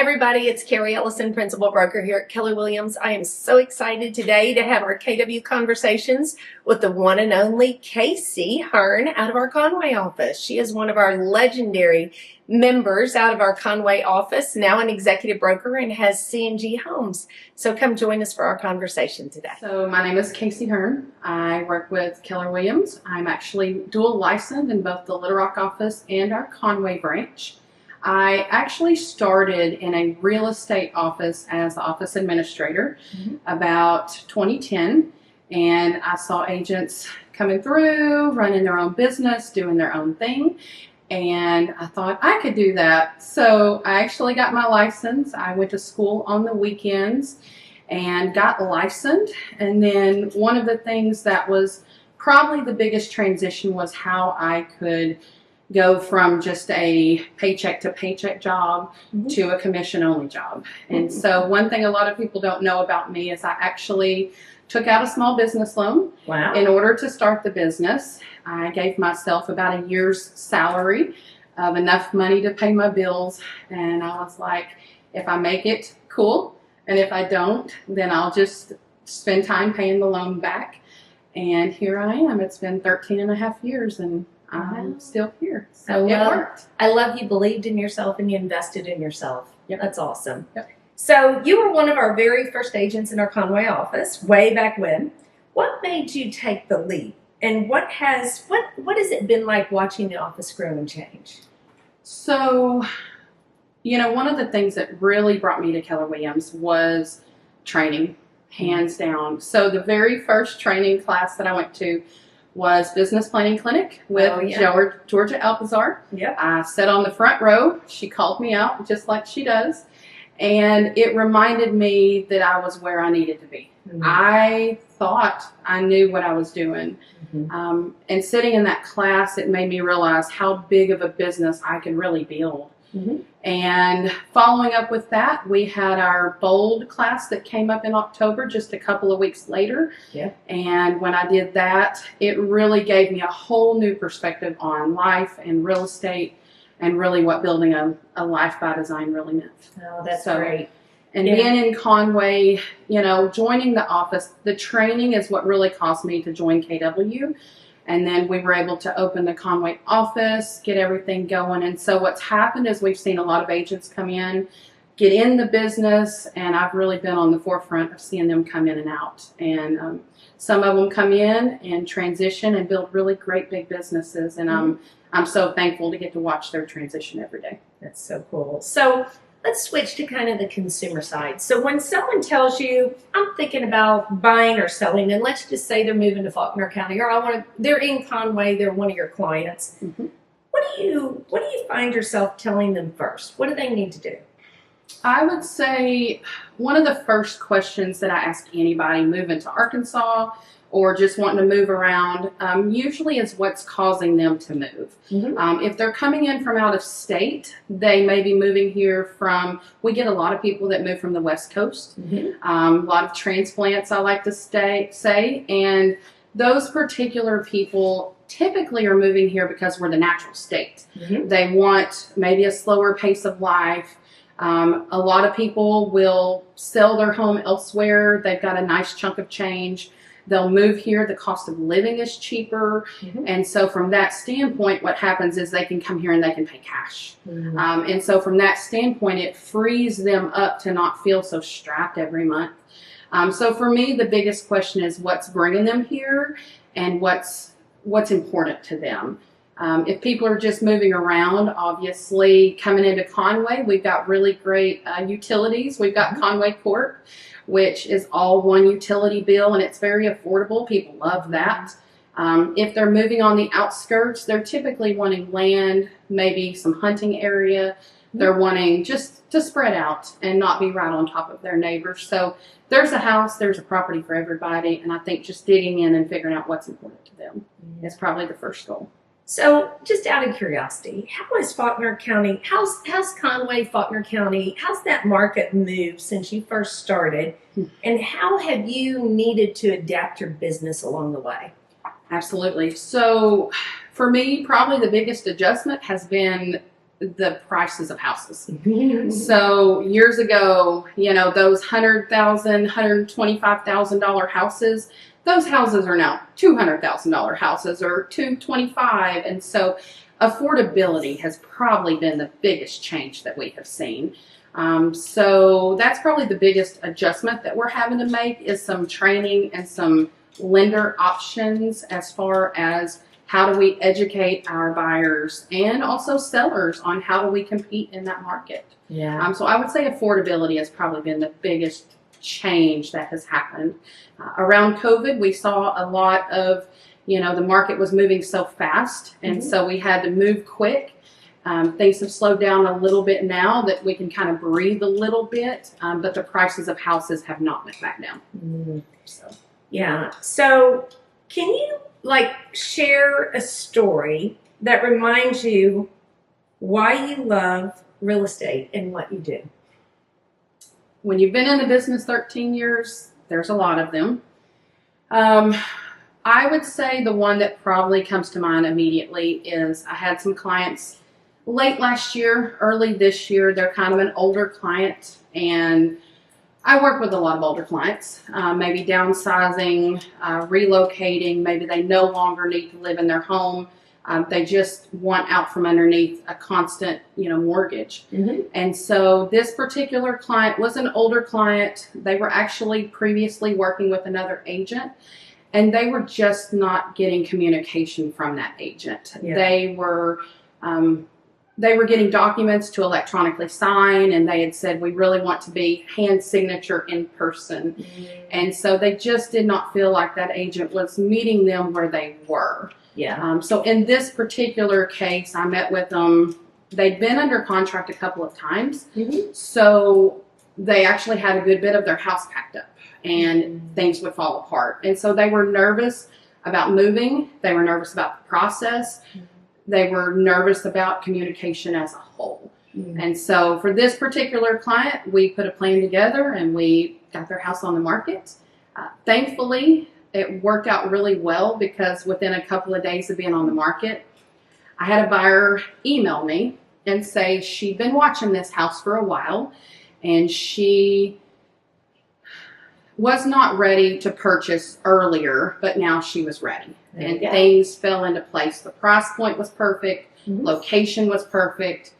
everybody, it's Kerry, Ellison, Principal Broker here at Keller Williams. I am so excited today to have our KW Conversations with the one and only Casey Hearn out of our Conway office. She is one of our legendary members out of our Conway office, now an executive broker and has C&G Homes. So come join us for our conversation today. So my name is Casey Hearn. I work with Keller Williams. I'm actually dual licensed in both the Little Rock office and our Conway branch. I actually started in a real estate office as the office administrator about 2010, and I saw agents coming through, running their own business, doing their own thing, and I thought I could do that. So I actually got my license. I went to school on the weekends and got licensed, and then one of the things that was probably the biggest transition was how I could go from just a paycheck to paycheck job to a commission only job. And so one thing a lot of people don't know about me is I actually took out a small business loan in order to start the business. I gave myself about a year's salary of enough money to pay my bills, and I was like, if I make it, cool, and if I don't, then I'll just spend time paying the loan back. And here I am. It's been 13 and a half years, and I'm still here. So it worked. I love you believed in yourself and you invested in yourself. Yep. That's awesome. Yep. So you were one of our very first agents in our Conway office way back when. What made you take the leap? And what has it been like watching the office grow and change? So, you know, one of the things that really brought me to Keller Williams was training, hands down. So the very first training class that I went to was Business Planning Clinic with Georgia Alpazar. Yep. I sat on the front row. She called me out just like she does. And it reminded me that I was where I needed to be. I thought I knew what I was doing. And sitting in that class, it made me realize how big of a business I could really build. And following up with that, we had our Bold class that came up in October just a couple of weeks later. And when I did that, it really gave me a whole new perspective on life and real estate and really what building a life by design really meant. Oh, that's great. And being in Conway, you know, joining the office, the training is what really caused me to join KW. And then we were able to open the Conway office, get everything going. And so what's happened is we've seen a lot of agents come in, get in the business, and I've really been on the forefront of seeing them come in and out. And some of them come in and transition and build really great big businesses. And I'm so thankful to get to watch their transition every day. That's so cool. So let's switch to kind of the consumer side. So when someone tells you, I'm thinking about buying or selling, and let's just say they're moving to Faulkner County, or they're in Conway, they're one of your clients. What do you find yourself telling them first? What do they need to do? I would say one of the first questions that I ask anybody moving to Arkansas or just wanting to move around, usually is what's causing them to move. If they're coming in from out of state, they may be moving here from, we get a lot of people that move from the West Coast, a lot of transplants, I like to say, and those particular people typically are moving here because we're the natural state. They want maybe a slower pace of life. A lot of people will sell their home elsewhere. They've got a nice chunk of change. They'll move here. The cost of living is cheaper. And so from that standpoint, what happens is they can come here and they can pay cash. And so from that standpoint, it frees them up to not feel so strapped every month. So for me, the biggest question is what's bringing them here and what's important to them. If people are just moving around, obviously coming into Conway, we've got really great utilities. We've got Conway Corp, which is all one utility bill, and it's very affordable. People love that. If they're moving on the outskirts, they're typically wanting land, maybe some hunting area. They're wanting just to spread out and not be right on top of their neighbors. So there's a house, there's a property for everybody, and I think just digging in and figuring out what's important to them is probably the first goal. So just out of curiosity, how is Faulkner County, how's Conway, Faulkner County, how's that market moved since you first started? And how have you needed to adapt your business along the way? Absolutely. So for me, probably the biggest adjustment has been the prices of houses. So years ago, those $100,000, $125,000 houses, those houses are now $200,000 houses or $225,000. And so affordability has probably been the biggest change that we have seen. So that's probably the biggest adjustment that we're having to make, is some training and some lender options as far as how do we educate our buyers and also sellers on how do we compete in that market. Yeah. So I would say affordability has probably been the biggest change that has happened. Around COVID, we saw a lot of, the market was moving so fast, and so we had to move quick. Things have slowed down a little bit now that we can kind of breathe a little bit, but the prices of houses have not went back down. So. Yeah. So can you share a story that reminds you why you love real estate and what you do? When you've been in the business 13 years, there's a lot of them. I would say the one that probably comes to mind immediately is I had some clients late last year, early this year. They're kind of an older client, and I work with a lot of older clients, maybe downsizing, relocating. Maybe they no longer need to live in their home. They just want out from underneath a constant, mortgage. And so this particular client was an older client. They were actually previously working with another agent, and they were just not getting communication from that agent. Yeah. They were getting documents to electronically sign, and they had said, we really want to be hand signature in person. And so they just did not feel like that agent was meeting them where they were. Yeah. So in this particular case, I met with them. They'd been under contract a couple of times. So they actually had a good bit of their house packed up, and things would fall apart. And so they were nervous about moving. They were nervous about the process. They were nervous about communication as a whole. And so for this particular client, we put a plan together and we got their house on the market. Thankfully, it worked out really well, because within a couple of days of being on the market, I had a buyer email me and say she'd been watching this house for a while, and she was not ready to purchase earlier, but now she was ready. And things fell into place. The price point was perfect, location was perfect,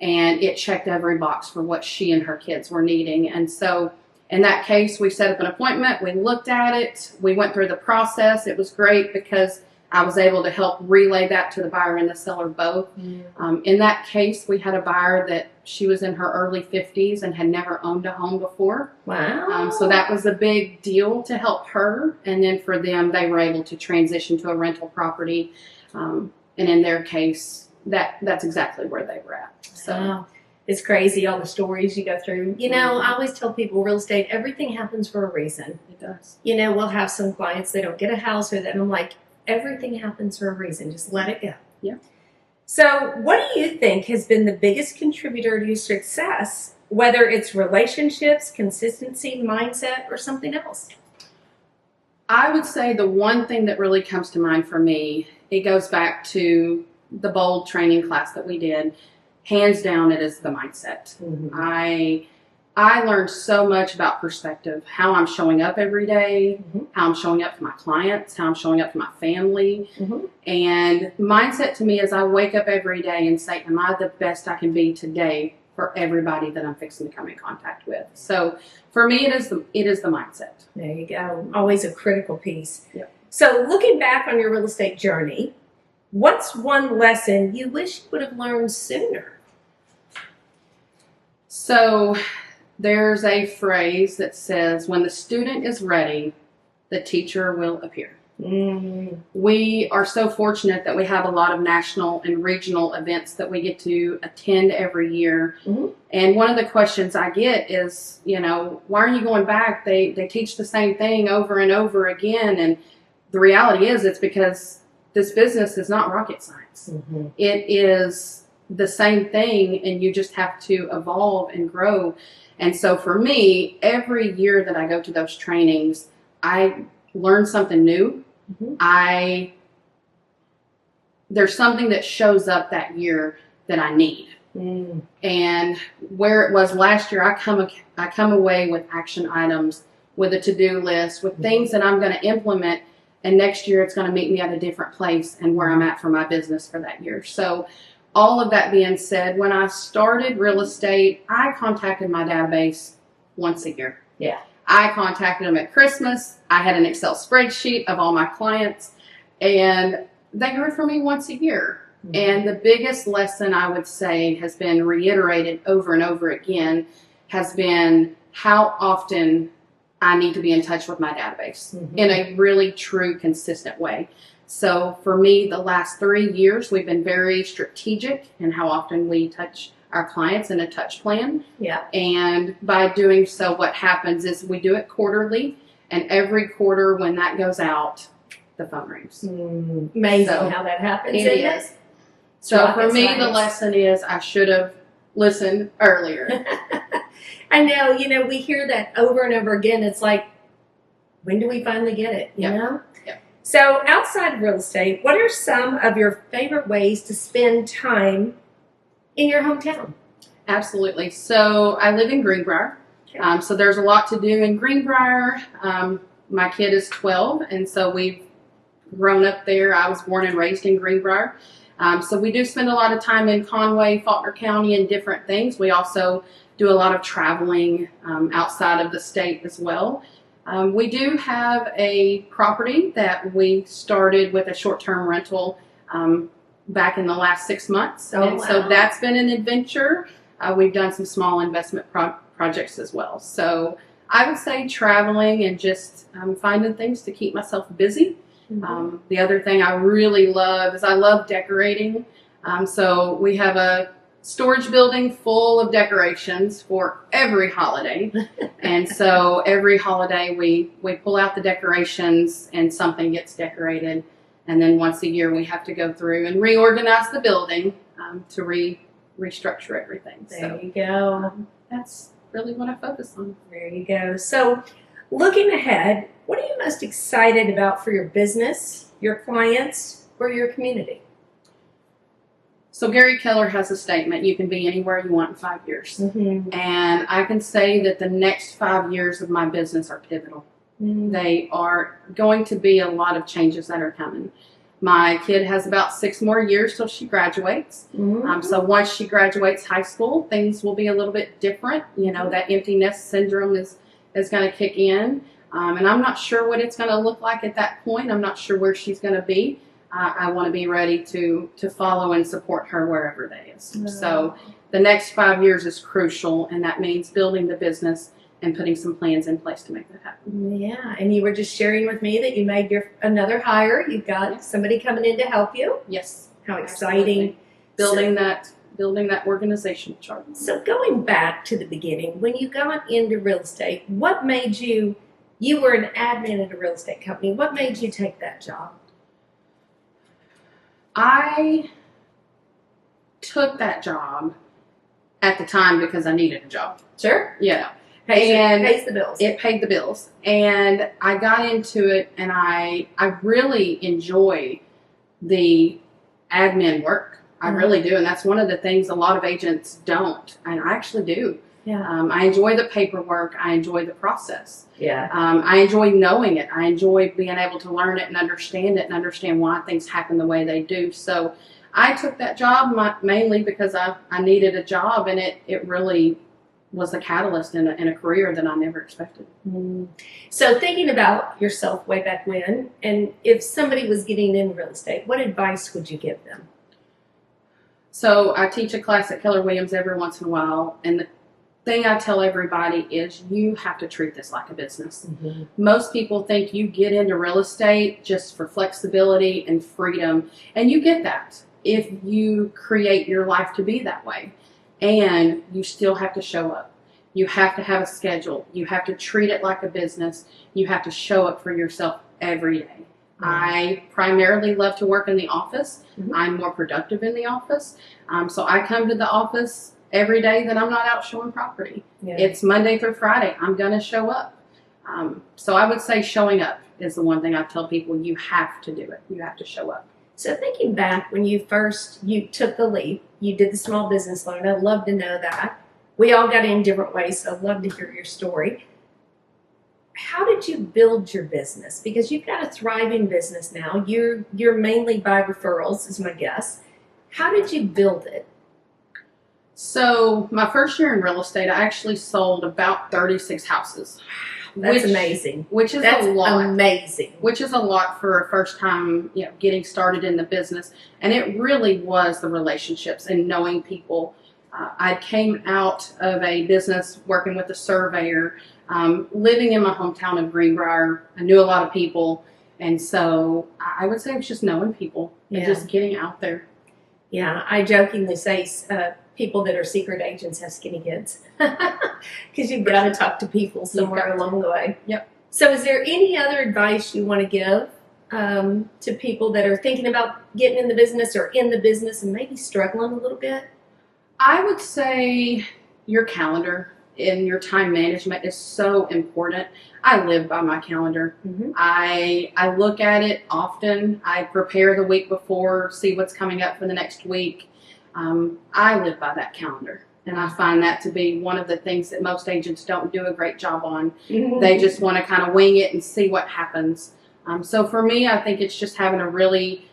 and it checked every box for what she and her kids were needing. And so in that case, we set up an appointment, we looked at it, we went through the process. It was great because I was able to help relay that to the buyer and the seller both. In that case, we had a buyer that she was in her early 50s and had never owned a home before. Wow. So that was a big deal to help her. And then for them, they were able to transition to a rental property. And in their case, that's exactly where they were at. So. Wow. It's crazy, all the stories you go through. I always tell people real estate, everything happens for a reason. It does. We'll have some clients, they don't get a house, or that, and I'm like, everything happens for a reason. Just let it go. Yeah. So what do you think has been the biggest contributor to your success, whether it's relationships, consistency, mindset, or something else? I would say the one thing that really comes to mind for me, it goes back to the BOLD training class that we did. Hands down, it is the mindset. I learned so much about perspective, how I'm showing up every day, how I'm showing up for my clients, how I'm showing up for my family. And mindset to me is I wake up every day and say, am I the best I can be today for everybody that I'm fixing to come in contact with? So for me, it is the mindset. There you go. Always a critical piece. Yep. So looking back on your real estate journey, what's one lesson you wish you would have learned sooner? So there's a phrase that says, when the student is ready, the teacher will appear. We are so fortunate that we have a lot of national and regional events that we get to attend every year. And one of the questions I get is, why are you going back? They teach the same thing over and over again. And the reality is, it's because this business is not rocket science. It is the same thing, and you just have to evolve and grow. And so for me, every year that I go to those trainings, I learn something new. There's something that shows up that year that I need. And where it was last year, I come away with action items, with a to-do list, with things that I'm going to implement. And next year, it's going to meet me at a different place and where I'm at for my business for that year. So all of that being said, when I started real estate, I contacted my database once a year. Yeah. I contacted them at Christmas. I had an Excel spreadsheet of all my clients, and they heard from me once a year. And the biggest lesson I would say has been reiterated over and over again has been how often I need to be in touch with my database in a really true, consistent way. So for me, the last 3 years, we've been very strategic in how often we touch our clients in a touch plan. Yeah. And by doing so, what happens is we do it quarterly, and every quarter when that goes out, the phone rings. Amazing how that happens. It is. So for me, the lesson is I should have listened earlier. I know, we hear that over and over again. It's like, when do we finally get it, you know? Yeah. So outside of real estate, what are some of your favorite ways to spend time in your hometown? Absolutely. So I live in Greenbrier. Okay. So there's a lot to do in Greenbrier. My kid is 12, and so we've grown up there. I was born and raised in Greenbrier. So we do spend a lot of time in Conway, Faulkner County, and different things. We also do a lot of traveling outside of the state as well. We do have a property that we started with a short-term rental back in the last 6 months. So that's been an adventure. We've done some small investment projects as well. So I would say traveling and just finding things to keep myself busy. The other thing I really love is I love decorating. So we have a storage building full of decorations for every holiday. And so every holiday we pull out the decorations and something gets decorated. And then once a year we have to go through and reorganize the building to restructure everything. There you go. That's really what I focus on. There you go. So looking ahead, what are you most excited about for your business, your clients, or your community? So Gary Keller has a statement, you can be anywhere you want in 5 years. And I can say that the next 5 years of my business are pivotal. They are going to be a lot of changes that are coming. My kid has about 6 more years till she graduates. So once she graduates high school, things will be a little bit different. That empty nest syndrome is going to kick in. And I'm not sure what it's going to look like at that point. I'm not sure where she's going to be. I want to be ready to follow and support her wherever that is. So the next 5 years is crucial, and that means building the business and putting some plans in place to make that happen. Yeah, and you were just sharing with me that you made another hire. You've got somebody coming in to help you. Yes. How exciting. Building that organization chart. So going back to the beginning, when you got into real estate, what made you were an admin at a real estate company. What made you take that job? I took that job at the time because I needed a job. Sure. Pays the bills. It paid the bills. And I got into it, and I really enjoy the admin work. I really do. And that's one of the things a lot of agents don't. And I actually do. Yeah. I enjoy the paperwork. I enjoy the process. Yeah. I enjoy knowing it. I enjoy being able to learn it and understand why things happen the way they do. So I took that job mainly because I needed a job, and it really was a catalyst in a career that I never expected. So thinking about yourself way back when, and if somebody was getting into real estate, what advice would you give them? So I teach a class at Keller Williams every once in a while, and the thing I tell everybody is you have to treat this like a business. Most people think you get into real estate just for flexibility and freedom, and you get that if you create your life to be that way. And you still have to show up. You have to have a schedule. You have to treat it like a business. You have to show up for yourself every day. I primarily love to work in the office. I'm more productive in the office. So I come to the office every day that I'm not out showing property. It's Monday through Friday. I'm going to show up. So I would say showing up is the one thing I tell people. You have to do it. You have to show up. So thinking back when you took the leap, You did the small business loan. I'd love to know that. We all got in different ways, so I'd love to hear your story. How did you build your business? Because you've got a thriving business now. You're mainly by referrals, is my guess. How did you build it? So my first year in real estate, I actually sold about 36 houses. That's amazing. Which is That's a lot. amazing. Which is a lot for a first time, getting started in the business. And it really was the relationships and knowing people. I came out of a business working with a surveyor, living in my hometown of Greenbrier. I knew a lot of people. And so I would say it was just knowing people and just getting out there. Yeah, I jokingly say people that are secret agents have skinny kids because you've got to talk to people somewhere along the way. Yep. So is there any other advice you want to give to people that are thinking about getting in the business or in the business and maybe struggling a little bit? I would say your calendar and your time management is so important. I live by my calendar. Mm-hmm. I look at it often. I prepare the week before, see what's coming up for the next week. I live by that calendar, and I find that to be one of the things that most agents don't do a great job on. Mm-hmm. They just want to kind of wing it and see what happens. So for me, I think it's just having a really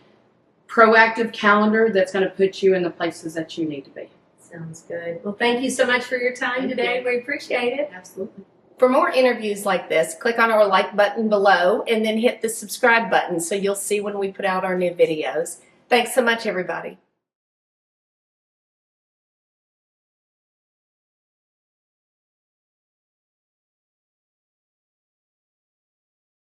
proactive calendar that's going to put you in the places that you need to be. Sounds good. Well, thank you so much for your time today. We appreciate it. Absolutely. For more interviews like this, click on our like button below and then hit the subscribe button so you'll see when we put out our new videos. Thanks so much, everybody.